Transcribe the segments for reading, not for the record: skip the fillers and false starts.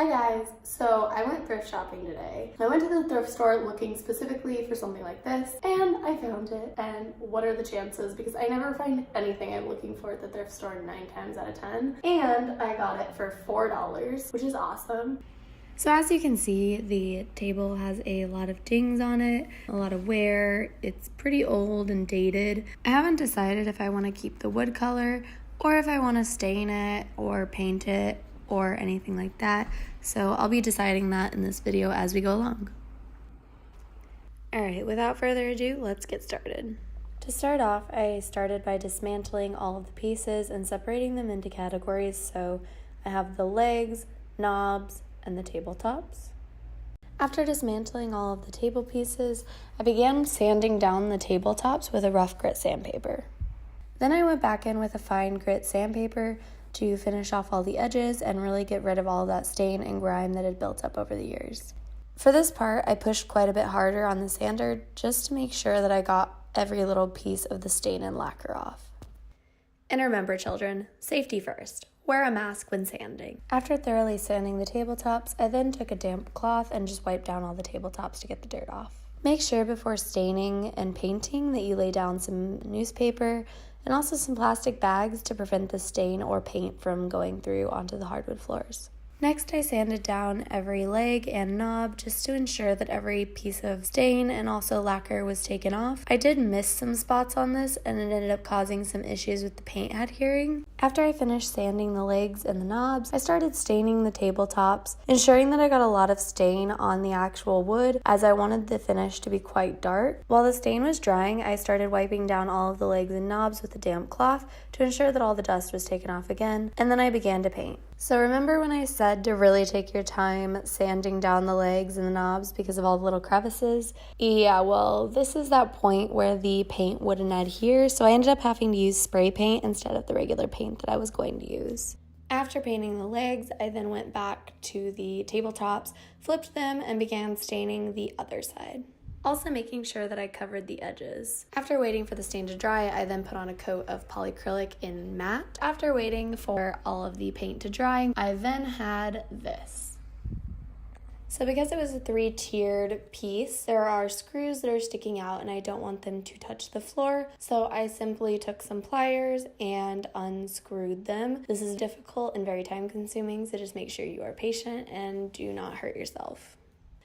Hi guys, so I went thrift shopping today. I went to the thrift store looking specifically for something like this and I found it. And what are the chances? Because I never find anything I'm looking for at the thrift store 9 times out of 10. And I got it for $4, which is awesome. So as you can see, the table has a lot of dings on it, a lot of wear. It's pretty old and dated. I haven't decided if I want to keep the wood color or if I want to stain it or paint it or anything like that. So I'll be deciding that in this video as we go along. Alright, without further ado, let's get started. To start off, I started by dismantling all of the pieces and separating them into categories. So I have the legs, knobs, and the tabletops. After dismantling all of the table pieces, I began sanding down the tabletops with a rough grit sandpaper. Then I went back in with a fine grit sandpaper to finish off all the edges and really get rid of all that stain and grime that had built up over the years. For this part, I pushed quite a bit harder on the sander just to make sure that I got every little piece of the stain and lacquer off. And remember, children, safety first. Wear a mask when sanding. After thoroughly sanding the tabletops, I then took a damp cloth and just wiped down all the tabletops to get the dirt off. Make sure before staining and painting that you lay down some newspaper and also some plastic bags to prevent the stain or paint from going through onto the hardwood floors. Next, I sanded down every leg and knob just to ensure that every piece of stain and also lacquer was taken off. I did miss some spots on this and it ended up causing some issues with the paint adhering. After I finished sanding the legs and the knobs, I started staining the tabletops, ensuring that I got a lot of stain on the actual wood as I wanted the finish to be quite dark. While the stain was drying, I started wiping down all of the legs and knobs with a damp cloth to ensure that all the dust was taken off again, and then I began to paint. So remember when I said to really take your time sanding down the legs and the knobs because of all the little crevices? Yeah, well, this is that point where the paint wouldn't adhere, so I ended up having to use spray paint instead of the regular paint that I was going to use. After painting the legs, I then went back to the tabletops, flipped them, and began staining the other side. Also making sure that I covered the edges. After waiting for the stain to dry, I then put on a coat of polyacrylic in matte. After waiting for all of the paint to dry, I then had this. So because it was a 3-tiered piece, there are screws that are sticking out and I don't want them to touch the floor. So I simply took some pliers and unscrewed them. This is difficult and very time consuming, so just make sure you are patient and do not hurt yourself.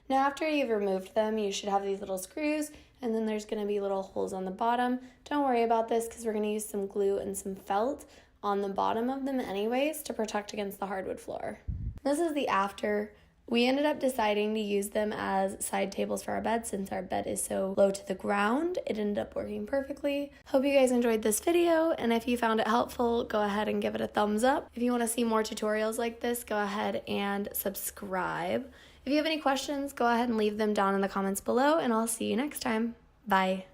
Now after you've removed them, you should have these little screws and then there's going to be little holes on the bottom. Don't worry about this because we're going to use some glue and some felt on the bottom of them anyways to protect against the hardwood floor. This is the after. We ended up deciding to use them as side tables for our bed since our bed is so low to the ground. It ended up working perfectly. Hope you guys enjoyed this video, and if you found it helpful, go ahead and give it a thumbs up. If you want to see more tutorials like this, go ahead and subscribe. If you have any questions, go ahead and leave them down in the comments below, and I'll see you next time. Bye.